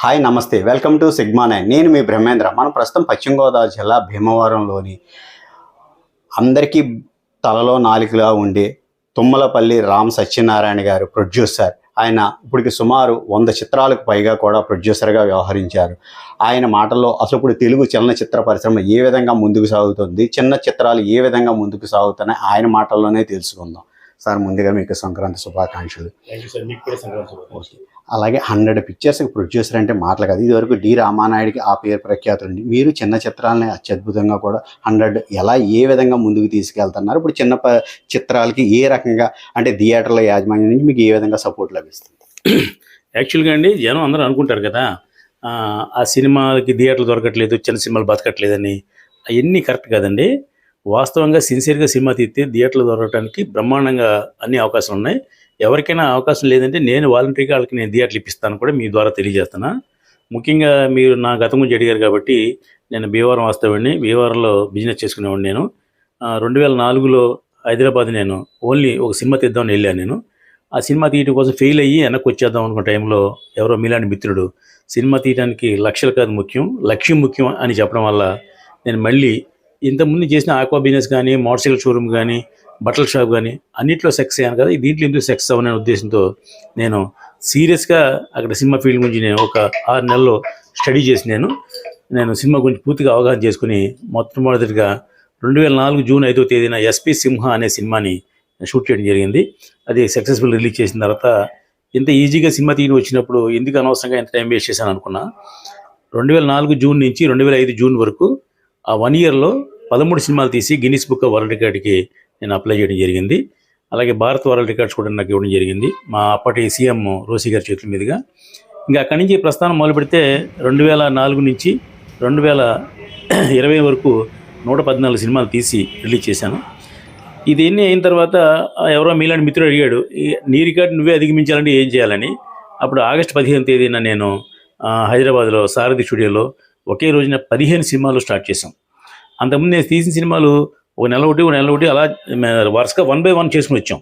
Hi నమస్తే welcome to sigma nine. నేను మీ బ్రహ్మేంద్ర. మనం ప్రస్తుతం పశ్చిమ గోదావరి జిల్లా భీమవరంలోని అందరికీ తలలో నాలుకలా ఉండే తుమ్మలపల్లి రామ్ సత్యనారాయణ గారు ప్రొడ్యూసర్. ఆయన ఇప్పటికి సుమారు 100 చిత్రాలకు పైగా కూడా ప్రొడ్యూసర్గా వ్యవహరించారు. ఆయన మాటల్లో అసలు ఇప్పుడు తెలుగు చలనచిత్ర పరిశ్రమ ఏ విధంగా ముందుకు సాగుతుంది, చిన్న చిత్రాలు ఏ విధంగా ముందుకు సాగుతున్నాయి ఆయన మాటల్లోనే తెలుసుకుందాం. సార్, ముందుగా మీకు సంక్రాంతి శుభాకాంక్షలు. అలాగే 100 పిక్చర్స్కి ప్రొడ్యూసర్ అంటే మాటలు కాదు. ఇదివరకు డి రామానాయుడికి ఆ పేరు ప్రఖ్యాతులు ఉంది. మీరు చిన్న చిత్రాలని అత్యద్భుతంగా కూడా 100 ఎలా ఏ విధంగా ముందుకు తీసుకెళ్తున్నారు? ఇప్పుడు చిన్న చిత్రాలకి ఏ రకంగా అంటే థియేటర్ల యాజమాన్యం నుంచి మీకు ఏ విధంగా సపోర్ట్ లభిస్తుంది? యాక్చువల్గా అండి, జనం అందరూ అనుకుంటారు కదా, ఆ సినిమాలకి థియేటర్లు దొరకట్లేదు, చిన్న సినిమాలు బతకట్లేదని. అవన్నీ కరెక్ట్ కాదండి. వాస్తవంగా సిన్సియర్గా సినిమా తీస్తే థియేటర్లు దొరకడానికి బ్రహ్మాండంగా అన్ని అవకాశాలు ఉన్నాయి. ఎవరికైనా అవకాశం లేదంటే నేను వాలంటరీగా వాళ్ళకి నేను థియేటర్లు ఇప్పిస్తాను కూడా మీ ద్వారా తెలియజేస్తున్నా. ముఖ్యంగా మీరు నా గతం గురించి అడిగారు కాబట్టి నేను భీమవరం వాస్తవాడిని. భీమవరంలో బిజినెస్ చేసుకునేవాడిని. నేను 2004లో హైదరాబాద్ నేను ఓన్లీ ఒక సినిమా తీద్దామని వెళ్ళాను. నేను ఆ సినిమా తీయడం కోసం ఫెయిల్ అయ్యి వెనక్కి వచ్చేద్దాం అనుకున్న టైంలో ఎవరో మీలాంటి మిత్రుడు సినిమా తీయడానికి లక్షలు కాదు ముఖ్యం, లక్ష్యం ముఖ్యం అని చెప్పడం వల్ల నేను మళ్ళీ ఇంతకుముందు చేసిన ఆక్వా బిజినెస్ కానీ, మోటార్ సైకిల్ షోరూమ్ కానీ, బట్టల షాప్ కానీ అన్నింటిలో సక్సెస్ అయ్యాను కదా, దీంట్లో ఎందుకు సక్సెస్ అవ్వనే ఉద్దేశంతో నేను సీరియస్గా అక్కడ సినిమా ఫీల్డ్ గురించి నేను ఒక 6 నెలల్లో స్టడీ చేసి నేను సినిమా గురించి పూర్తిగా అవగాహన చేసుకుని మొట్టమొదటిగా 2004 జూన్ 5వ తేదీన ఎస్పి సింహ అనే సినిమాని షూట్ చేయడం జరిగింది. అది సక్సెస్ఫుల్ రిలీజ్ చేసిన తర్వాత ఇంత ఈజీగా సినిమా తీయడం వచ్చినప్పుడు ఎందుకు అనవసరంగా ఎంత టైం వేస్ట్ చేశాను అనుకున్నా. 2004 జూన్ నుంచి 2005 జూన్ వరకు ఆ 1 ఇయర్లో 13 సినిమాలు తీసి గిన్నిస్ బుక్ ఆఫ్ వరల్డ్ రికార్డ్కి నేను అప్లై చేయడం జరిగింది. అలాగే భారత్ వరల్డ్ రికార్డ్స్ కూడా నాకు ఇవ్వడం జరిగింది మా అప్పటి సీఎం రోసి గారి చేతుల మీదుగా. ఇంకా అక్కడి నుంచి ప్రస్థానం మొదలు పెడితే 2004 నుంచి 2020 వరకు 114 సినిమాలు తీసి రిలీజ్ చేశాను. ఇది ఎన్ని అయిన తర్వాత ఎవరో మీలాంటి మిత్రుడు అడిగాడు, నీ రికార్డు నువ్వే అధిగమించాలంటే ఏం చేయాలని. అప్పుడు ఆగస్టు 15వ తేదీన నేను హైదరాబాద్లో సారథి స్టూడియోలో ఒకే రోజున 15 సినిమాలు స్టార్ట్ చేశాం. అంతకుముందు నేను తీసిన సినిమాలు ఒక నెల ఒకటి అలా వరుసగా 1 by 1 చేసుకుని వచ్చాం.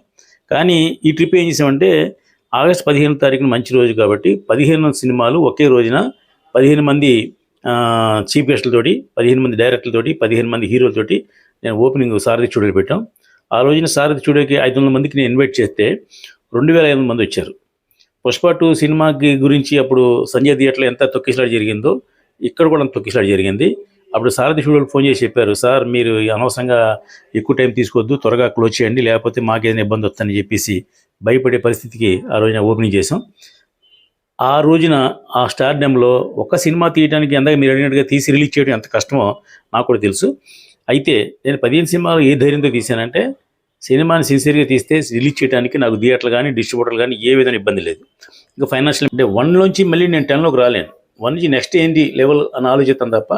కానీ ఈ ట్రిప్ ఏం చేసామంటే ఆగస్టు 15వ తారీఖున మంచి రోజు కాబట్టి 15 సినిమాలు ఒకే రోజున 15 మంది చీఫ్ గెస్టులతోటి, 15 మంది డైరెక్టర్లతోటి, 15 మంది హీరోలతోటి నేను ఓపెనింగ్ సారథి స్టూడియోలో పెట్టాం. ఆ రోజున సారథి స్టూడియోకి 500 మందికి నేను ఇన్వైట్ చేస్తే 2500 మంది వచ్చారు. పుష్ప 2 సినిమాకి గురించి అప్పుడు సంజయ్ థియేటర్లో ఎంత తొక్కిసలాట జరిగిందో ఇక్కడ కూడా అంత తొక్కిసలాట జరిగింది. అప్పుడు సారథి స్టూడియోకి ఫోన్ చేసి చెప్పారు, సార్ మీరు అనవసరంగా ఎక్కువ టైం తీసుకోవద్దు, త్వరగా క్లోజ్ చేయండి, లేకపోతే మాకేదైనా ఇబ్బంది వస్తుందని చెప్పేసి భయపడే పరిస్థితికి ఆ రోజున ఓపెనింగ్ చేసాం. ఆ రోజున ఆ స్టార్డమ్లో ఒక సినిమా తీయడానికి ఎందాక మీరు అడిగినట్టుగా తీసి రిలీజ్ చేయడం ఎంత కష్టమో నాకు కూడా తెలుసు. అయితే నేను 15 సినిమాలు ఏ ధైర్యంతో తీశానంటే సినిమాని సిన్సియర్గా తీస్తే రిలీజ్ చేయడానికి నాకు థియేటర్లు కానీ డిస్ట్రిబ్యూటర్లు కానీ ఏ విధంగా ఇబ్బంది లేదు. ఇంకా ఫైనాన్షియల్ అంటే 1లోంచి మళ్ళీ నేను 10లోకి రాలేను. 1 నుంచి నెక్స్ట్ ఏంటి లెవెల్ అని ఆలోచిస్తాను తప్ప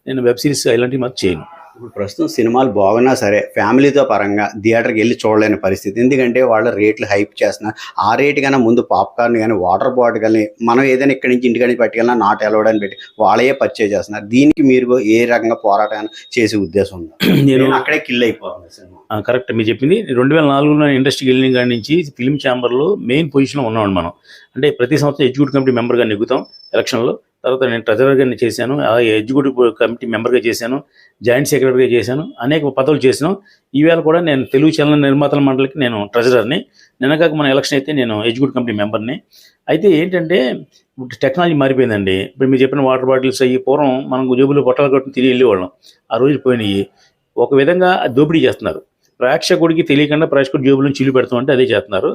నేను వెబ్ సిరీస్ ఇలాంటివి మాత్రం చేయను. ఇప్పుడు ప్రస్తుతం సినిమాలు బాగున్నా సరే ఫ్యామిలీతో పరంగా థియేటర్కి వెళ్ళి చూడలేని పరిస్థితి. ఎందుకంటే వాళ్ళ రేట్లు హైప్ చేస్తున్నారు. ఆ రేటు కన్నా ముందు పాప్కార్న్ కానీ, వాటర్ బాటిల్ కానీ మనం ఏదైనా ఇక్కడి నుంచి ఇంటికాడ నుంచి పట్టుకెళ్ళినా నాట్ అలౌడ్ అని పెట్టి వాళ్ళే పర్చేజ్ చేస్తున్నారు. దీనికి మీరు ఏ రకంగా పోరాటం చేసే ఉద్దేశం ఉందా? నేను అక్కడే కిల్ అయిపోతుంది సినిమా. కరెక్ట్ మీరు చెప్పింది. 2004లో ఇండస్ట్రీకి వెళ్ళిన కాడి నుంచి ఫిల్మ్ ఛాంబర్లో మెయిన్ పొజిషన్లో ఉన్నాం మనం. అంటే ప్రతి సంవత్సరం ఎగ్జిక్యూటివ్ కమిటీ మెంబర్గా నెగ్గుతాం ఎలక్షన్లో. తర్వాత నేను ట్రెజరర్గా చేశాను, ఎగ్జిక్యూటివ్ కమిటీ మెంబర్గా చేశాను, జాయింట్ సెక్రటరీగా చేశాను, అనేక పదవులు చేశాను. ఈవేళ కూడా నేను తెలుగు చలన నిర్మాతల మండలికి నేను ట్రెజరర్ని. నిన్నగాక మన ఎలక్షన్ అయితే నేను ఎగ్జిక్యూటివ్ కమిటీ మెంబర్ని. అయితే ఏంటంటే ఇప్పుడు టెక్నాలజీ మారిపోయిందండి. ఇప్పుడు మీరు చెప్పిన వాటర్ బాటిల్స్ అయ్యి పూర్వం మనం జేబులో బట్టలు కట్టుకుని తిరిగి వెళ్ళేవాళ్ళం. ఆ రోజు పోయినాయి. ఒక విధంగా దోపిడీ చేస్తున్నారు. ప్రేక్షకుడికి తెలియకుండా ప్రేక్షకుడి జేబులో చిల్లు పెడతామంటే అదే చేస్తున్నారు.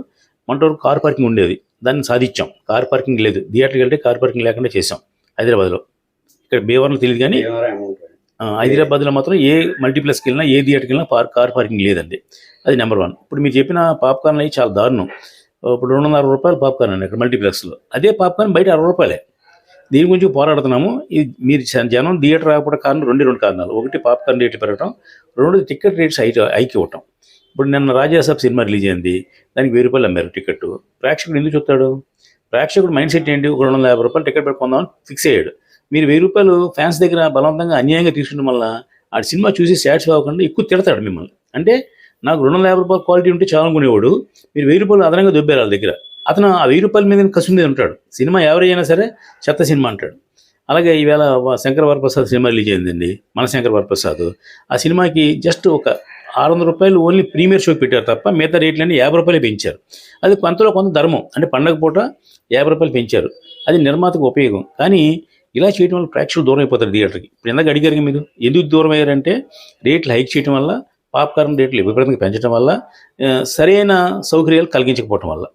మనతో కార్ పార్కింగ్ ఉండేది, దాన్ని సాధించాం. కార్ పార్కింగ్ లేదు, థియేటర్కి వెళ్తే కార్ పార్కింగ్ లేకుండా చేసాం హైదరాబాద్లో. ఇక్కడ భీమవరంలో తెలియదు కానీ హైదరాబాద్లో మాత్రం ఏ మల్టీప్లెక్స్కి వెళ్ళినా ఏ థియేటర్కి వెళ్ళినా కార్ పార్కింగ్ లేదండి. అది నెంబర్ 1. ఇప్పుడు మీరు చెప్పిన పాప్కార్న్ అవి చాలా దారుణం. ఇప్పుడు 250 రూపాయలు పాప్కార్న్ అండి ఇక్కడ మల్టీప్లెక్స్లో. అదే పాప్కార్న్ బయట 60 రూపాయలే. దీని గురించి పోరాడుతున్నాము. ఇది మీరు జనం థియేటర్ రాకపోవడం కారణం 2 కారణాలు. ఒకటి పాప్కార్న్ రేట్లు పెరగడం, 2 టికెట్ రేట్స్ హైకి ఇవ్వటం. ఇప్పుడు నిన్న రాజాసాబ్ సినిమా రిలీజ్ అయింది, దానికి 1000 రూపాయలు అమ్మారు టికెట్. ప్రేక్షకుడు ఎందుకు చూస్తాడు? ప్రేక్షకుడు మైండ్ సెట్ ఏంటి? 250 రూపాయలు టికెట్ పెట్టుకుందామని ఫిక్స్ అయ్యాడు. మీరు 1000 రూపాయలు ఫ్యాన్స్ దగ్గర బలవంతంగా అన్యాయంగా తీసుకున్న వల్ల ఆ సినిమా చూసి సాటిస్ఫై అవ్వకుండా ఎక్కువ తిడతాడు మిమ్మల్ని. అంటే నాకు 250 రూపాయలు క్వాలిటీ ఉంటే చాలా కొనేవాడు, మీరు 1000 రూపాయలు అదనంగా దొబ్బారు వాళ్ళ దగ్గర. అతను ఆ 1000 రూపాయల మీద కసి మీద ఉంటాడు. సినిమా యావరేజ్ అయినా సరే చెత్త సినిమా అంటాడు. అలాగే ఈవేళ శంకర్ వరప్రసాద్ సినిమా రిలీజ్ అయిందండి, మన శంకర్ వరప్రసాద్. ఆ సినిమాకి జస్ట్ ఒక 600 రూపాయలు ఓన్లీ ప్రీమియర్ షో పెట్టారు తప్ప మిగతా రేట్లన్నీ 50 రూపాయలు పెంచారు. అది కొంతలో కొంత ధర్మం, అంటే పండగ పూట 50 రూపాయలు పెంచారు, అది నిర్మాతకు ఉపయోగం. కానీ ఇలా చేయడం వల్ల ప్రేక్షకులు దూరం అయిపోతారు థియేటర్కి. ఇప్పుడు ఇందాక అడిగారు మీరు ఎందుకు దూరం అయ్యారంటే రేట్లు హైక్ చేయడం వల్ల, పాప్కార్న్ రేట్లు విపరీతంగా పెంచడం వల్ల, సరైన సౌకర్యాలు కలిగించకపోవటం వల్ల.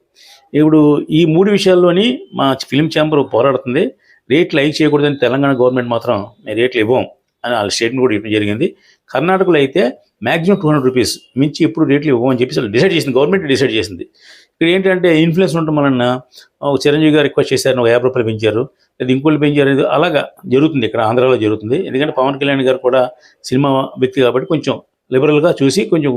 ఇప్పుడు ఈ 3 విషయాల్లోని మా ఫిలిం ఛాంబర్ పోరాడుతుంది. రేట్లు హైక్ చేయకూడదని తెలంగాణ గవర్నమెంట్ మాత్రం మేము రేట్లు ఇవ్వం అని వాళ్ళ స్టేట్మెంట్ కూడా ఇవ్వడం జరిగింది. కర్ణాటకలో అయితే మ్యాక్సిమం 200 రూపీస్ మించి ఎప్పుడు రేట్లు ఇవ్వమని చెప్పేసి వాళ్ళు డిసైడ్ చేసింది, గవర్నమెంట్ డిసైడ్ చేసింది. ఇక్కడ ఏంటంటే ఇన్ఫ్లుయెన్స్ ఉండటం వలన ఒక చిరంజీవి గారు రిక్వెస్ట్ చేశారు, ఒక 50 రూపాయలు పెంచారు, లేదా ఇంకోళ్ళు పెంచారు, అలాగా జరుగుతుంది ఇక్కడ ఆంధ్రాలో జరుగుతుంది. ఎందుకంటే పవన్ కళ్యాణ్ గారు కూడా సినిమా వ్యక్తి కాబట్టి కొంచెం లిబరల్గా చూసి కొంచెం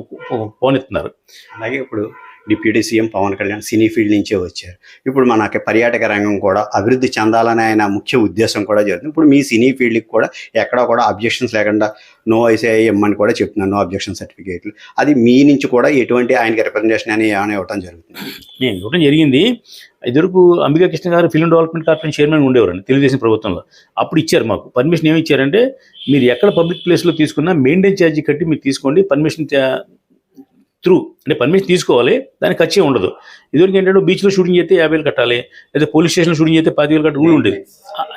పోనెత్తున్నారు. అలాగే ఇప్పుడు deputy CM Pawan Kalyan cine field నుంచే వచ్చారు. ఇప్పుడు మనకి పర్యాటక రంగం కూడా అభివృద్ధి చెందాలని ఆయన ముఖ్య ఉద్దేశం కూడా జరుగుతుంది. ఇప్పుడు మీ సినీ ఫీల్డ్కి కూడా ఎక్కడ కూడా అబ్జెక్షన్స్ లేకుండా నో ఐసీఐ ఇమ్మని కూడా చెప్తున్నాను, నో అబ్జెక్షన్ సర్టిఫికేట్లు. అది మీ నుంచి కూడా ఎటువంటి ఆయనకి రిప్రజెంటేషన్ అని ఏమైనా ఇవ్వడం జరుగుతుంది? నేను ఇవ్వడం జరిగింది. ఇదివరకు Ambika Krishna garu film development corporation chairman ఉండేవారండి తెలుగుదేశం ప్రభుత్వంలో. అప్పుడు ఇచ్చారు మాకు పర్మిషన్. ఏమి ఇచ్చారంటే మీరు ఎక్కడ పబ్లిక్ ప్లేస్లో తీసుకున్నా మెయింటైన్ ఛార్జీ కట్టి మీరు తీసుకోండి, పర్మిషన్ త్రూ అంటే పర్మిషన్ తీసుకోవాలి, దానికి ఖర్చే ఉండదు. ఇదివరకు ఏంటంటే బీచ్లో షూటింగ్ చేస్తే 50,000 కట్టాలి, లేదా పోలీస్ స్టేషన్లో షూటింగ్ చేస్తే 10,000 కట్ట రూల్ ఉండేది.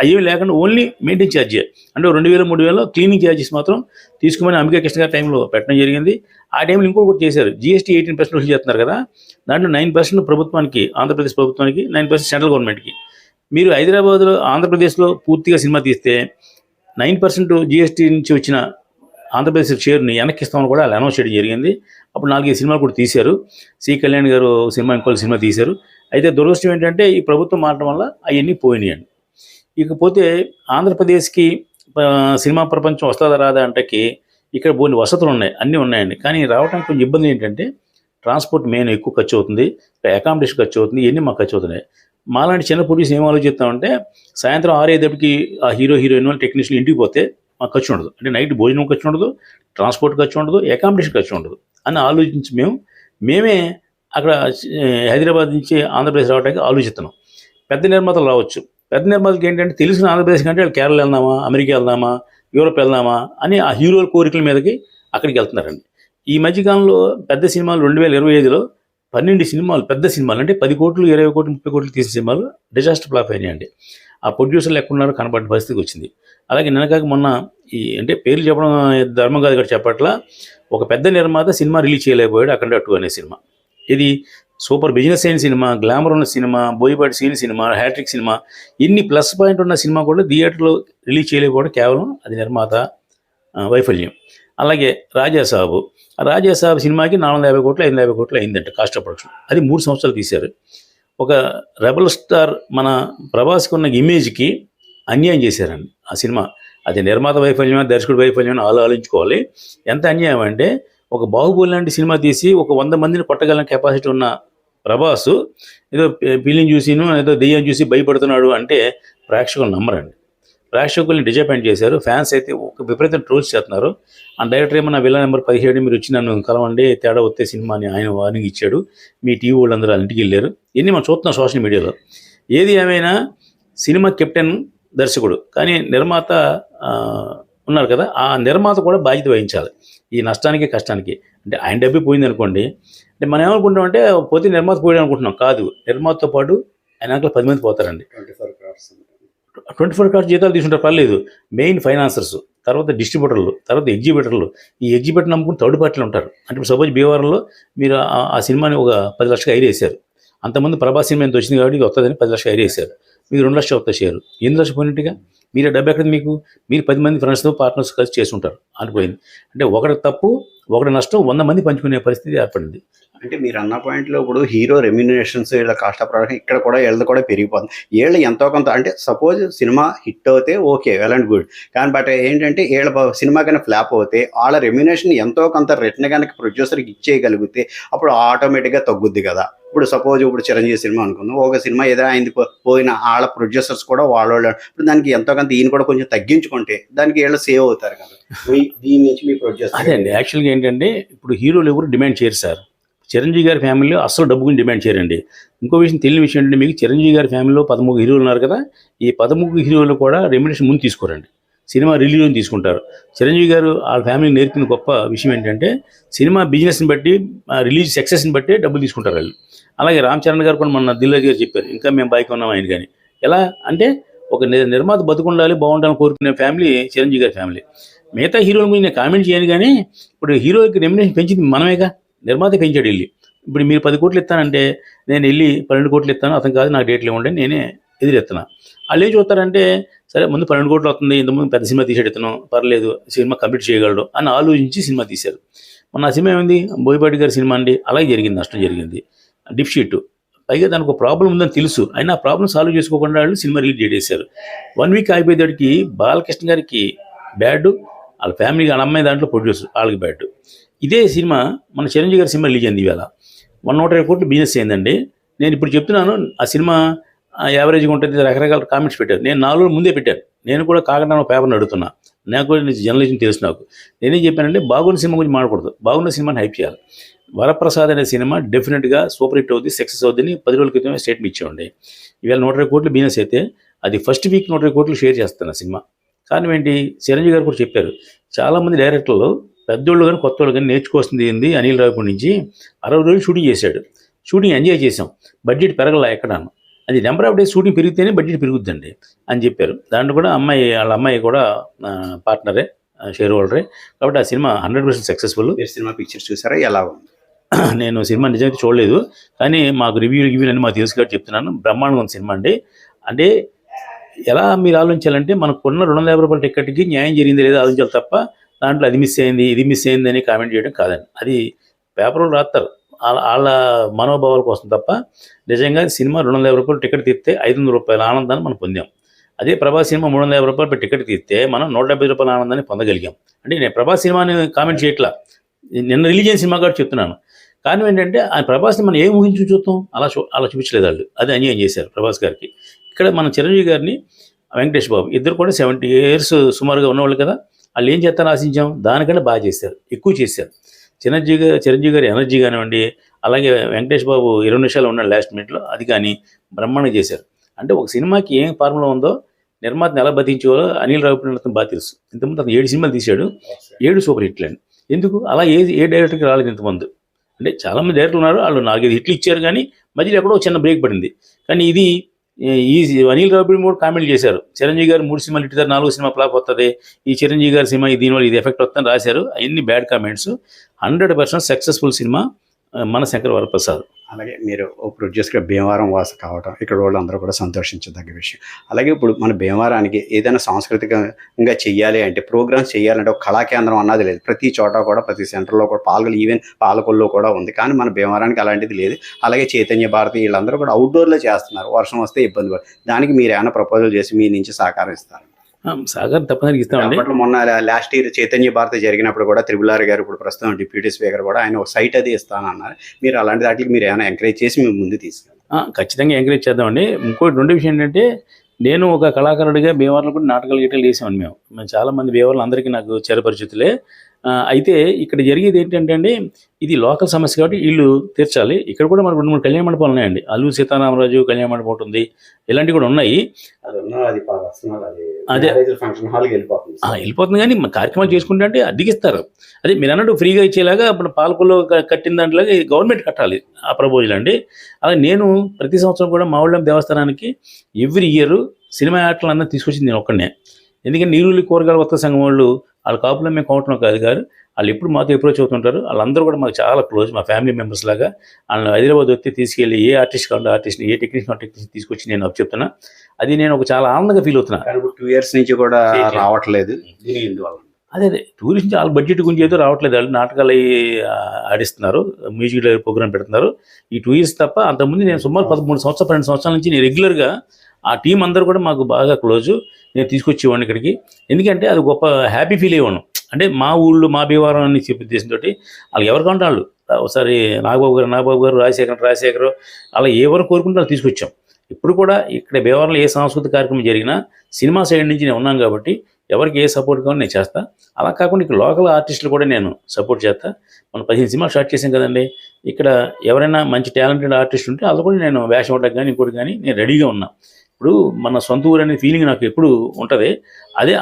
అయ్యేవి లేకుండా ఓన్లీ మెయింటైన్ ఛార్జే, అంటే 2,000 3,000 క్లీనింగ్ ఛార్జెస్ మాత్రం తీసుకోమని అంబికా కృష్ణ గారి టైంలో పెట్టడం జరిగింది. ఆ టైంలో ఇంకొకటి చేశారు, జీఎస్టీ 18% వసూలు చేస్తున్నారు కదా, దాంట్లో 9% ప్రభుత్వానికి, ఆంధ్రప్రదేశ్ ప్రభుత్వానికి, 9% సెంట్రల్ గవర్నమెంట్కి. మీరు హైదరాబాద్లో ఆంధ్రప్రదేశ్లో పూర్తిగా సినిమా తీస్తే 9% జీఎస్టీ నుంచి వచ్చిన ఆంధ్రప్రదేశ్ షేర్ని వెనక్కి ఇస్తామని కూడా వాళ్ళు అనౌన్స్ చేయడం జరిగింది. అప్పుడు 4-5 సినిమాలు కూడా తీశారు. సి కళ్యాణ్ గారు సినిమా, ఇంకో సినిమా తీశారు. అయితే దురదృష్టం ఏంటంటే ఈ ప్రభుత్వం మారడం వల్ల అవన్నీ పోయినాయండి. ఇకపోతే ఆంధ్రప్రదేశ్కి సినిమా ప్రపంచం వస్తుందా రాదా అంటకి ఇక్కడ బోని వసతులు ఉన్నాయి, అన్నీ ఉన్నాయండి. కానీ రావడానికి కొంచెం ఇబ్బంది ఏంటంటే ట్రాన్స్పోర్ట్ మెయిన్ ఎక్కువ ఖర్చు అవుతుంది, అకామిడేషన్ ఖర్చు అవుతుంది, ఇవన్నీ మాకు ఖర్చు అవుతున్నాయి. మాలాంటి చిన్న ప్రొడ్యూస్ ఏం ఆలోచిస్తామంటే సాయంత్రం 6-5 ఆ హీరోయిన్ వాళ్ళు టెక్నీషియన్ ఇంటికి పోతే మాకు ఖర్చు ఉండదు, అంటే నైట్ భోజనం ఖర్చు ఉండదు, ట్రాన్స్పోర్ట్ ఖర్చు ఉండదు, అకామిడేషన్ ఖర్చు ఉండదు అని ఆలోచించి మేమే అక్కడ హైదరాబాద్ నుంచి ఆంధ్రప్రదేశ్ రావడానికి ఆలోచిస్తున్నాం. పెద్ద నిర్మాతలు రావచ్చు. పెద్ద నిర్మాతలకు ఏంటంటే తెలిసిన ఆంధ్రప్రదేశ్ కంటే వాళ్ళు కేరళ వెళ్దామా, అమెరికా వెళ్దామా, యూరోప్ వెళ్దామా అని ఆ హీరోల కోరికల మీదకి అక్కడికి వెళ్తున్నారండి. ఈ మధ్యకాలంలో పెద్ద సినిమాలు 2025లో 12 సినిమాలు, పెద్ద సినిమాలు అంటే 10 కోట్లు, 20 కోట్లు, 30 కోట్లు తీసిన సినిమాలు డిజాస్టర్ ఫ్లాప్ అయినాయండి. ఆ ప్రొడ్యూసర్లు ఎక్కడున్నారో కనబడిన పరిస్థితికి వచ్చింది. అలాగే నిన్నకాక మొన్న అంటే పేర్లు చెప్పడం ధర్మం కాదు ఇక్కడ చెప్పట్లా, ఒక పెద్ద నిర్మాత సినిమా రిలీజ్ చేయలేకపోయాడు, అక్కడ అటు అనే సినిమా. ఇది సూపర్ బిజినెస్ అయిన సినిమా, గ్లామర్ ఉన్న cinema, Boyapati scene cinema, hattrick cinema, ఇన్ని ప్లస్ పాయింట్ ఉన్న సినిమా కూడా థియేటర్లో రిలీజ్ చేయలేకపోవడం కేవలం అది నిర్మాత వైఫల్యం. అలాగే రాజాసాబు సినిమాకి 450 కోట్లు 550 కోట్లు అయిందంట కాస్ట్ ఆఫ్ ప్రొడక్షన్. అది 3 సంవత్సరాలు తీశారు. ఒక రెబల్ స్టార్ మన ప్రభాస్కి ఉన్న ఇమేజ్కి అన్యాయం చేశారండి ఆ సినిమా. అది నిర్మాత వైఫల్యమా, దర్శకుడు వైఫల్యమా ఆలోచించుకోవాలి. ఎంత అన్యాయం అంటే ఒక బాహుబలి లాంటి సినిమా తీసి ఒక 100 మందిని కొట్టగల కెపాసిటీ ఉన్న ప్రభాస్ ఏదో పిల్లిని చూసిను, ఏదో దెయ్యం చూసి భయపడుతున్నాడు అంటే ప్రేక్షకులు నమ్మరండి. ప్రేక్షకుల్ని డిజపాయింట్ చేశారు. ఫ్యాన్స్ అయితే ఒక విపరీతం ట్రోల్స్ చేస్తున్నారు. ఆ డైరెక్టర్ ఏమన్నా విల్ల నెంబర్ 17 మీరు వచ్చి నన్ను కలవండి, తేడా వస్తే సినిమా అని ఆయన వార్నింగ్ ఇచ్చాడు. మీ టీవీ వాళ్ళందరూ వాళ్ళ ఇంటికి వెళ్ళారు. ఇన్ని మనం చూస్తున్నాం సోషల్ మీడియాలో. ఏది ఏమైనా సినిమా కెప్టెన్ దర్శకుడు, కానీ నిర్మాత ఉన్నారు కదా, ఆ నిర్మాత కూడా బాధ్యత వహించాలి ఈ నష్టానికి కష్టానికి. అంటే ఆయన డబ్బు పోయింది అనుకోండి, అంటే మనం ఏమనుకుంటాం అంటే పోతే నిర్మాత పోయాడు అనుకుంటున్నాం. కాదు, నిర్మాతతో పాటు ఆయన 10 మంది పోతారండి. 24 క్రాస్ జీతాలు తీసుకుంటారు, పర్లేదు. మెయిన్ ఫైనాన్సర్స్, తర్వాత డిస్ట్రిబ్యూటర్లు, తర్వాత ఎగ్జిబిటర్లు. ఈ ఎగ్జిబిటర్ నమ్ముకుని థర్డ్ పార్టీలు ఉంటారు. అంటే ఇప్పుడు సపోజ్ భీమవరంలో మీరు ఆ సినిమాని ఒక 10 లక్షలు ఐడి వేశారు. అంతమంది ప్రభాస్ సినిమా ఎంత వచ్చింది కాబట్టి ఇది వస్తుందని 10 లక్షలు ఐడి వేశారు. మీకు 2 లక్షలు వస్తుంది షేరు. 8 లక్షలు పోయినట్టుగా మీరే డబ్బు ఎక్కడ మీకు? మీరు 10 మంది ఫ్రెండ్స్తో పార్ట్నర్స్ కలిసి చేసుకుంటారు అనుకోయింది. అంటే ఒకటి తప్పు ఒకటి నష్టం 100 మంది పంచుకునే పరిస్థితి ఏర్పడింది. అంటే మీరు అన్న పాయింట్లో ఇప్పుడు హీరో రెమ్యూనరేషన్స్, వీళ్ళ కాస్ట్ ఆఫ్ ప్రొడక్షన్ ఇక్కడ కూడా వీళ్ళది కూడా పెరిగిపోతుంది. వీళ్ళు ఎంతో కొంత అంటే సపోజ్ సినిమా హిట్ అవుతే ఓకే, వెల్ అండ్ గుడ్. కానీ బట్ ఏంటంటే వీళ్ళ సినిమా కనుక ఫ్లాప్ అవుతే వాళ్ళ రెమ్యూనరేషన్ ఎంతో కొంత రిటర్న్ కనుక ప్రొడ్యూసర్కి ఇచ్చేయగలిగితే అప్పుడు ఆటోమేటిక్గా తగ్గుద్ది కదా. ఇప్పుడు సపోజ్ ఇప్పుడు చిరంజీవి సినిమా అనుకుందాం, ఒక సినిమా ఏదో అయింది పోయిన వాళ్ళ ప్రొడ్యూసర్స్ కూడా వాళ్ళు ఇప్పుడు దానికి ఎంతో కొంత ఈయన కూడా కొంచెం తగ్గించుకుంటే దానికి వీళ్ళు సేవ్ అవుతారు కదా. దీని నుంచి మీ ప్రొడ్యూసర్ అదే అండి. యాక్చువల్గా ఏంటంటే ఇప్పుడు హీరోలు ఎవరు డిమాండ్ చేయరు సార్. చిరంజీవి గారి ఫ్యామిలీలో అస్సలు డబ్బు గురించి డిమాండ్ చేయరండి. ఇంకో విషయం తెలియని విషయం ఏంటంటే మీకు చిరంజీవి గారి ఫ్యామిలీలో 13 హీరోలు ఉన్నారు కదా, ఈ 13 హీరోలు కూడా రెమ్యునరేషన్ ముందు తీసుకోరండి, సినిమా రిలీజ్ తీసుకుంటారు. చిరంజీవి గారు వాళ్ళ ఫ్యామిలీ నేర్పిన గొప్ప విషయం ఏంటంటే సినిమా బిజినెస్ని బట్టి రిలీజ్ సక్సెస్ని బట్టి డబ్బులు తీసుకుంటారు వాళ్ళు. అలాగే రామ్ చరణ్ గారు కూడా మన దిల్ రాజు గారు చెప్పారు, ఇంకా మేము బైక్ ఉన్నాం ఆయన కానీ. ఎలా అంటే ఒక నిర్మాత బతుకుండాలి, బాగుండాలని కోరుకునే ఫ్యామిలీ చిరంజీవి గారి ఫ్యామిలీ. మిగతా హీరోల గురించి నేను కామెంట్ చేయను, కానీ ఇప్పుడు హీరోకి రెమ్యునరేషన్ పెంచింది మనమేగా, నిర్మాత పెంచాడు వెళ్ళి. ఇప్పుడు మీరు 10 కోట్లు ఇస్తానంటే నేను వెళ్ళి 12 కోట్లు ఇస్తాను, అతను కాదు నాకు డేట్లు ఇవ్వండి నేనే ఎదురెత్తున్నా. వాళ్ళు ఏం చూస్తారంటే సరే ముందు 12 కోట్లు వస్తుంది, ఇంతకుముందు పెద్ద సినిమా తీసాడు ఇతను, పర్లేదు సినిమా కంప్లీట్ చేయగలడు అని ఆలోచించి సినిమా తీశారు. మొన్న ఆ సినిమా ఏమైంది, బోయపాటి గారి సినిమా అండి, అలాగే జరిగింది, నష్టం జరిగింది. డిప్ షీట్ పైగా దానికి ఒక ప్రాబ్లం ఉందని తెలుసు, అయినా ఆ ప్రాబ్లం సాల్వ్ చేసుకోకుండా వాళ్ళు సినిమా రిలీజ్ చేసేశారు. 1 వీక్ అయిపోయేదానికి బాలకృష్ణ గారికి బ్యాడ్, వాళ్ళ ఫ్యామిలీ వాళ్ళ అమ్మాయి దాంట్లో ప్రొడ్యూసర్ వాళ్ళకి బ్యాడ్. ఇదే సినిమా మన చిరంజీవి గారి సినిమా రిలీజ్ అయింది, ఈవేళ 120 కోట్లు బిజినెస్ అయిందండి. నేను ఇప్పుడు చెప్తున్నాను ఆ సినిమా యావరేజ్గా ఉంటుంది, రకరకాల కామెంట్స్ పెట్టారు. నేను 4 రోజుల ముందే పెట్టాను, నేను కూడా కాకుండా పేపర్ని అడుగుతున్నా, నాకు కూడా జర్నలిజం తెలుసు నాకు. నేనేం చెప్పానంటే బాగున్న సినిమా గురించి మాట్లాడకూడదు, బాగున్న సినిమాని హైప్ చేయాలి. వరప్రసాద్ అనే సినిమా డెఫినెట్గా సూపర్ హిట్ అవుతుంది, సక్సెస్ అవుతుందని 10 రోజుల క్రితమే స్టేట్మెంట్ ఇచ్చామండి. ఈవేళ 120 కోట్లు బిజినెస్ అయితే అది ఫస్ట్ వీక్ 120 కోట్లు షేర్ చేస్తాను ఆ సినిమా. కారణం ఏంటి, చిరంజీవి గారు కూడా చెప్పారు, చాలామంది డైరెక్టర్లు పెద్దోళ్ళు కానీ కొత్త వాళ్ళు కానీ నేర్చుకోవాల్సింది ఏంది, అనిల్ రావిపూడి నుంచి 60 రోజులు షూటింగ్ చేశాడు, షూటింగ్ ఎంజాయ్ చేసాం, బడ్జెట్ పెరగలా ఎక్కడాను, అది నెంబర్ ఆఫ్ డేస్ షూటింగ్ పెరిగితేనే బడ్జెట్ పెరుగుద్దండి అని చెప్పారు. దాంట్లో కూడా వాళ్ళ అమ్మాయి కూడా పార్ట్నరే, షేర్ హోల్డరే, కాబట్టి ఆ సినిమా 100% సక్సెస్ఫుల్. సినిమా పిక్చర్స్ చూసారా, ఎలా ఉంది? నేను సినిమా నిజమైతే చూడలేదు, కానీ మాకు రివ్యూలు అని మాకు తెలుసు కాబట్టి చెప్తున్నాను. బ్రహ్మాండంగా ఉంది సినిమా అండి. అంటే ఎలా మీరు ఆలోచించాలంటే మనకున్న 250 రూపాయల టికెట్కి న్యాయం జరిగింది లేదా ఆలోచించాలి తప్ప దాంట్లో అది మిస్ అయింది ఇది మిస్ అయింది అని కామెంట్ చేయడం కాదండి. అది పేపర్లో రాస్తారు వాళ్ళ మనోభావాల కోసం తప్ప నిజంగా సినిమా 250 రూపాయలు టికెట్ తీస్తే 500 రూపాయల ఆనందాన్ని మనం పొందాం. అదే ప్రభాస్ సినిమా 350 రూపాయలు టికెట్ తీస్తే మనం 170 రూపాయల ఆనందాన్ని పొందగలిగాం. అంటే నేను ప్రభాస్ సినిమాని కామెంట్ చేయట్లా, నిన్న రిలీజ్ అయిన సినిమా కూడా చెప్తున్నాను. కారణం ఏంటంటే ఆ ప్రభాస్ని మనం ఏం ఊహించి చూస్తాం, అలా చూపించలేదు వాళ్ళు, అది అన్యాయం చేశారు ప్రభాస్ గారికి. ఇక్కడ మన చిరంజీవి గారిని వెంకటేష్ బాబు ఇద్దరు కూడా 70 years సుమారుగా ఉన్నవాళ్ళు కదా, వాళ్ళు ఏం చేస్తారని ఆశించాం, దానికంటే బాగా చేశారు, ఎక్కువ చేశారు. చిరంజీవి గారి ఎనర్జీ కానివ్వండి, అలాగే వెంకటేష్ బాబు 20 నిమిషాలు ఉన్నాడు లాస్ట్ మినిట్లో, అది కానీ బ్రహ్మాండంగా చేశారు. అంటే ఒక సినిమాకి ఏం ఫార్ములా ఉందో నిర్మాతను ఎలా బతికించాలో అనిల్ రావిపూడి బాగా తెలుసు. ఇంతకుముందు అతను 7 సినిమాలు తీశాడు, 7 సూపర్ హిట్లు అండి. ఎందుకు అలా ఏ డైరెక్టర్కి రాలేదు ఇంతమంది. అంటే చాలామంది డైరెక్టర్లు ఉన్నారు, వాళ్ళు 4-5 హిట్లు ఇచ్చారు, కానీ మధ్యలో ఎక్కడో చిన్న బ్రేక్ పడింది. కానీ ఇది ఈ అనిల్ రావిపూడి కూడా కామెంట్ చేశారు, చిరంజీవి గారు 3 సినిమాలు ఇట్టారు, 4వ సినిమా ఫ్లాప్ వస్తుంది, ఈ చిరంజీవి గారి సినిమా దీనివల్ల ఇది ఎఫెక్ట్ వస్తుందని రాశారు. అవన్నీ బ్యాడ్ కామెంట్స్. 100% సక్సెస్ఫుల్ సినిమా మన శంకర్ వరప్రసాద్. అలాగే మీరు ఓ ప్రొడ్యూసర్గా భీమవరం వాస కావటం ఇక్కడ వాళ్ళందరూ కూడా సంతోషించదగ్గ విషయం. అలాగే ఇప్పుడు మన భీమవరానికి ఏదైనా సాంస్కృతికంగా చెయ్యాలి అంటే, ప్రోగ్రామ్స్ చేయాలంటే ఒక కళా కేంద్రం అన్నది లేదు. ప్రతి చోట కూడా ప్రతి సెంటర్లో కూడా ఈవెన్ పాలకొల్లో కూడా ఉంది, కానీ మన భీమవరానికి అలాంటిది లేదు. అలాగే చైతన్య భారతి వీళ్ళందరూ కూడా అవుట్డోర్లో చేస్తున్నారు, వర్షం వస్తే ఇబ్బంది పడు. దానికి మీరు ఏమైనా ప్రపోజల్ చేసి మీ నుంచి సహకారం ఇస్తారు? సహకారం తప్పనిసరిగా ఇస్తామండి. అప్పట్లో మొన్న లాస్ట్ ఇయర్ చైతన్య భారతి జరిగినప్పుడు కూడా త్రిపులార్ గారు, ఇప్పుడు ప్రస్తుతం డిప్యూటీ స్పీకర్ కూడా, ఆయన ఒక సైట్ అది ఇస్తానన్నారు. మీరు అలాంటి వాటికి మీరు ఏమైనా ఎంకరేజ్ చేసి మేము ముందు తీసుకెళ్ళాలి? ఖచ్చితంగా ఎంకరేజ్ చేద్దామండి. ఇంకోటి 2 విషయం ఏంటంటే, నేను ఒక కళాకారుడిగా భీమవరంలో కూడా నాటకాలు గిట్టలు వేసామని మేము చాలామంది భీమవరంలో అందరికీ నాకు చిరపరిచితులే. అయితే ఇక్కడ జరిగేది ఏంటంటే అండి, ఇది లోకల్ సమస్య కాబట్టి వీళ్ళు తీర్చాలి. ఇక్కడ కూడా మనకు 2-3 కళ్యాణ మండపాలు ఉన్నాయండి, అల్లూరి సీతారామరాజు కళ్యాణ మండపం ఉంటుంది, ఇలాంటివి కూడా ఉన్నాయి. అదే వెళ్ళిపోతుంది, కానీ కార్యక్రమాలు చేసుకుంటే అంటే అద్దెకిస్తారు. అదే మీరు అన్నట్టు ఫ్రీగా ఇచ్చేలాగా ఇప్పుడు పాలకుల్లో కట్టిన దాంట్లో గవర్నమెంట్ కట్టాలి ఆ ప్రపోజల్ అండి. అలా నేను ప్రతి సంవత్సరం కూడా మావుళ్ళం దేవస్థానానికి ఎవ్రీ ఇయర్ సినిమా యాక్టర్లు అందరూ తీసుకొచ్చింది నేను ఒక్కడనే. ఎందుకంటే నీరుల్లి కూరగాయల వర్త సంఘం వాళ్ళు వాళ్ళ కాపులో మేము కోవటం కాదు గారు, వాళ్ళు ఎప్పుడు మాతో అప్రోచ్ అవుతుంటారు. వాళ్ళందరూ కూడా మాకు చాలా క్లోజ్, మా ఫ్యామిలీ మెంబర్స్ లాగా. వాళ్ళని హైదరాబాద్ వచ్చి తీసుకెళ్ళి ఏ ఆర్టిస్ట్ కావాలో ఆర్టిస్ట్ని, ఏ టెక్నీషియన్ తీసుకొచ్చి నేను అప్పు చెప్తున్నా. అది నేను ఒక చాలా ఆనందంగా ఫీల్ అవుతున్నా. 2 years నుంచి కూడా రావట్లేదు, అదే టూరిస్ట్ వాళ్ళ బడ్జెట్ గురించి ఏదో రావట్లేదు. వాళ్ళు నాటకాలు ఆడిస్తున్నారు, మ్యూజిక్ ప్రోగ్రామ్ పెడుతున్నారు. ఈ 2 years తప్ప అంతకుముందు నేను సుమారు 12 సంవత్సరాల నుంచి నేను రెగ్యులర్గా ఆ టీం అందరూ కూడా మాకు బాగా క్లోజు. నేను తీసుకొచ్చేవాడిని ఇక్కడికి, ఎందుకంటే అది గొప్ప హ్యాపీ ఫీల్ అయ్యేవాను. అంటే మా ఊళ్ళో మా భీమవరం అని చెప్పి ఉద్దేశంతో వాళ్ళు ఎవరికంటే వాళ్ళు ఒకసారి నాగబాబు గారు రాజశేఖర్ అలా ఎవరు కోరుకుంటే వాళ్ళు తీసుకొచ్చాం. ఇప్పుడు కూడా ఇక్కడ భీమవరంలో ఏ సాంస్కృతిక కార్యక్రమం జరిగినా సినిమా సైడ్ నుంచి నేను ఉన్నాను కాబట్టి ఎవరికి ఏ సపోర్ట్ కావాలో నేను చేస్తా. అలా కాకుండా ఇక్కడ లోకల్ ఆర్టిస్టులు కూడా నేను సపోర్ట్ చేస్తా. మనం 15 సినిమాలు స్టార్ట్ చేసాం కదండి. ఇక్కడ ఎవరైనా మంచి టాలెంటెడ్ ఆర్టిస్ట్ ఉంటే అది కూడా నేను వేషం ఉండడానికి కానీ ఇంకోటి కానీ నేను రెడీగా ఉన్నా. ఇప్పుడు మన సొంత ఊరు అనే ఫీలింగ్ నాకు ఎప్పుడు ఉంటుంది. అదే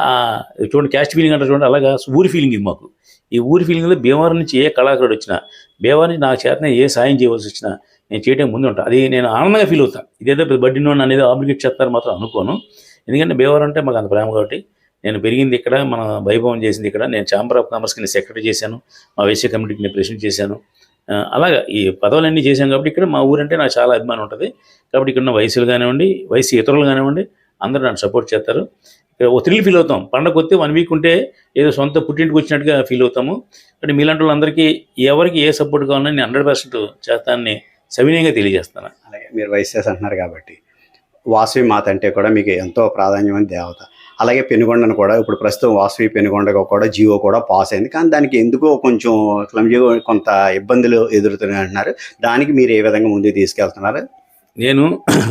చూడండి క్యాస్ట్ ఫీలింగ్ అంటారు చూడండి, అలాగా ఊరి ఫీలింగ్ ఇది మాకు. ఈ ఊరి ఫీలింగ్లో భీమవరం నుంచి ఏ కళాకారుడు వచ్చినా, భీమవరం నుంచి నాకు చేతనే ఏ సాయం చేయవలసి వచ్చినా నేను చేయడం ముందు ఉంటాను. అది నేను ఆనందంగా ఫీల్ అవుతాను. ఇదేదో బడ్డీనో అనేది ఆబ్లిగేట్ చేస్తారు మాత్రం అనుకోను. ఎందుకంటే భీమవరం అంటే మాకు అంత ప్రేమ కాబట్టి. నేను పెరిగింది ఇక్కడ, మన వైభవం చేసింది ఇక్కడ. నేను ఛాంబర్ ఆఫ్ కామర్స్కి నేను సెక్రటరీ చేశాను, మా వైశ్య కమిటీకి నేను ప్రెసిడెంట్ చేశాను. అలాగా ఈ పదవులన్నీ చేశాను కాబట్టి ఇక్కడ మా ఊరంటే నాకు చాలా అభిమానం ఉంటుంది. కాబట్టి ఇక్కడ ఉన్న వయసులు కానివ్వండి, వయసు ఇతరులు కానివ్వండి, అందరూ నన్ను సపోర్ట్ చేస్తారు. ఇక్కడ ఒక థ్రిల్ ఫీల్ అవుతాం. పండగ వస్తే 1 వీక్ ఉంటే ఏదో సొంత పుట్టింటికి వచ్చినట్టుగా ఫీల్ అవుతాము. అంటే మీలాంటి వాళ్ళందరికీ ఎవరికి ఏ సపోర్ట్ కావాలని నేను 100% చేస్తానని సవినయంగా తెలియజేస్తాను. అలాగే మీరు వైశ్యాస్ అంటున్నారు కాబట్టి వాసవి మాత అంటే కూడా మీకు ఎంతో ప్రాధాన్యమైన దేవత. అలాగే పెనుగొండను కూడా ఇప్పుడు ప్రస్తుతం వాసవి పెనుగొండగా కూడా జియో కూడా పాస్ అయింది. కానీ దానికి ఎందుకో కొంచెం క్లమ్జీగా కొంత ఇబ్బందులు ఎదురుతున్నాయి అంటున్నారు. దానికి మీరు ఏ విధంగా ముందుకు తీసుకెళ్తున్నారు? నేను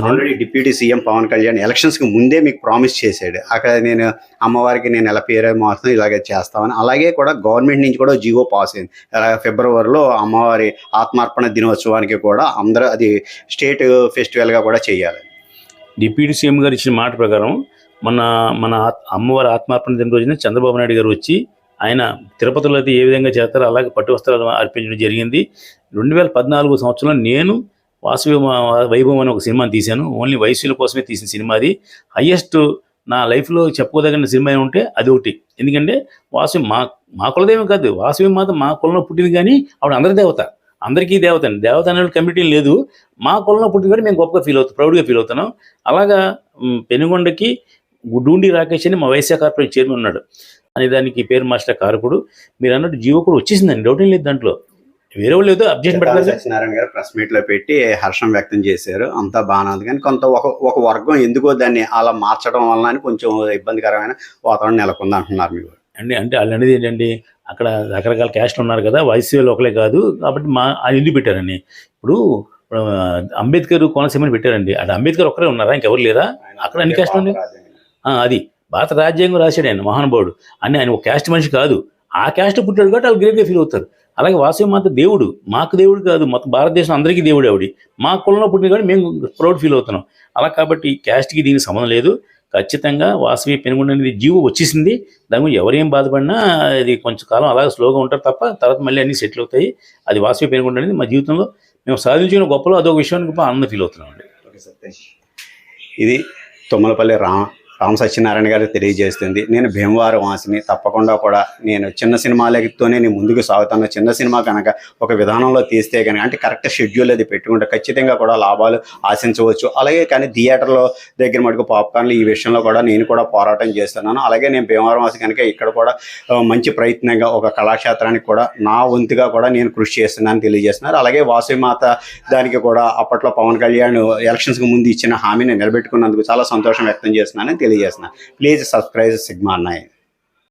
already deputy CM Pawan Kalyan ఎలక్షన్స్కి ముందే మీకు ప్రామిస్ చేశాడు, అక్కడ నేను అమ్మవారికి నేను ఎలా పేరు మాత్రం ఇలాగే చేస్తామని. అలాగే కూడా గవర్నమెంట్ నుంచి కూడా జియో పాస్ అయింది. ఫిబ్రవరిలో అమ్మవారి ఆత్మార్పణ దినోత్సవానికి కూడా అందరూ అది స్టేట్ ఫెస్టివల్గా కూడా చేయాలి. డిప్యూటీ సీఎం గారు ఇచ్చిన మాట ప్రకారం మన అమ్మవారి ఆత్మార్పణ దిన రోజున చంద్రబాబు నాయుడు గారు వచ్చి ఆయన తిరుపతిలో అయితే ఏ విధంగా చేస్తారో అలాగే పట్టు వస్త్రాలు అర్పించడం జరిగింది. 2014 సంవత్సరంలో నేను వాసవి వైభవం అనే ఒక సినిమాని తీశాను. ఓన్లీ వయసుల కోసమే తీసిన సినిమా. అది హయ్యెస్ట్ నా లైఫ్లో చెప్పుకోదగిన సినిమా ఉంటే అది ఒకటి. ఎందుకంటే వాసవి మా కులదేవం కాదు, వాసవి మాత మా కులంలో పుట్టింది. కానీ ఆవిడ అందరి దేవత, అందరికీ దేవత అండి. దేవత అనే కమిటీ లేదు. మా కులంలో పుట్టింది కూడా మేము గొప్పగా ఫీల్ అవుతాం, ప్రౌడ్గా ఫీల్ అవుతున్నాం. అలాగా పెనుగొండకి డూండి రాకేష్ అని మా వైశ్య కార్పొరేషన్ చైర్మన్ ఉన్నాడు అనే దానికి పేరు మాస్టర్ కారకుడు. మీరు అన్నట్టు జియో కూడా వచ్చేసిందండి, డౌట్ ఏం లేదు దాంట్లో. వేరే వాళ్ళు ఏదో అబ్జెక్షన్ పెట్టారు. సత్యనారాయణ గారు ప్రెస్ మీట్లో పెట్టి హర్షం వ్యక్తం చేశారు, అంతా బాగానే ఉంది. కానీ కొంత ఒక వర్గం ఎందుకో దాన్ని అలా మార్చడం వల్ల అని కొంచెం ఇబ్బందికరమైన వాతావరణం నెలకొంది అంటున్నారు మీరు అంటే వాళ్ళు అనేది ఏంటండి, అక్కడ రకరకాల క్యాస్ట్లు ఉన్నారు కదా, వైసీపీలో ఒకలే కాదు కాబట్టి ఆయన ఎందుకు పెట్టారని. ఇప్పుడు అంబేద్కర్ కోనసీమని పెట్టారండి. అక్కడ అంబేద్కర్ ఒక్కరే ఉన్నారా, ఇంకెవరు లేరా? అక్కడ అన్ని క్యాస్ట్లు ఉన్నాయి. అది భారత రాజ్యాంగం రాశాడు ఆయన మహానుభావుడు అని. ఆయన ఒక క్యాస్ట్ మనిషి కాదు, ఆ క్యాస్ట్ పుట్టాడు కాబట్టి వాళ్ళు గ్రేట్గా ఫీల్ అవుతారు. అలాగే వాసవి మాత దేవుడు, మాకు దేవుడు కాదు, మొత్తం భారతదేశం అందరికీ దేవుడు ఆవిడ. మా కులంలో పుట్టిన కాబట్టి మేము ప్రౌడ్ ఫీల్ అవుతున్నాం. అలా కాబట్టి క్యాస్ట్కి దీనికి సంబంధం లేదు. ఖచ్చితంగా వాసవి పెనుగొండ అనేది జీవో వచ్చేసింది. దాని గురించి ఎవరేం బాధపడినా అది కొంచెం కాలం అలాగే స్లోగా ఉంటారు తప్ప తర్వాత మళ్ళీ అన్నీ సెటిల్ అవుతాయి. అది వాసవి పెనుగొండ అనేది మా జీవితంలో మేము సాధించిన గొప్పలో అదొక విషయానికి గొప్ప ఆనందం ఫీల్ అవుతున్నాం అండి. ఇది తుమ్మలపల్లి రామ సత్యనారాయణ గారు తెలియజేస్తుంది. నేను భీమవరం వాసిని, తప్పకుండా కూడా నేను చిన్న సినిమాలతోనే నేను ముందుకు సాగుతాను. చిన్న సినిమా కనుక ఒక విధానంలో తీస్తే కనుక అంటే కరెక్ట్ షెడ్యూల్ అది పెట్టుకుంటే ఖచ్చితంగా కూడా లాభాలు ఆశించవచ్చు. అలాగే కానీ థియేటర్లో దగ్గర మటుకు పాప్కార్న్లు ఈ విషయంలో కూడా నేను కూడా పోరాటం చేస్తున్నాను. అలాగే నేను భీమవరం వాసి కనుక ఇక్కడ కూడా మంచి ప్రయత్నంగా ఒక కళాక్షేత్రానికి కూడా నా వంతుగా కూడా నేను కృషి చేస్తున్నాను తెలియజేస్తున్నారు. అలాగే వాసవి మాత దానికి కూడా అప్పట్లో పవన్ కళ్యాణ్ ఎలక్షన్స్కి ముందు ఇచ్చిన హామీని నిలబెట్టుకున్నందుకు చాలా సంతోషం వ్యక్తం చేస్తున్నానని తెలియజేస్తున్నాను. Please subscribe sigma 9.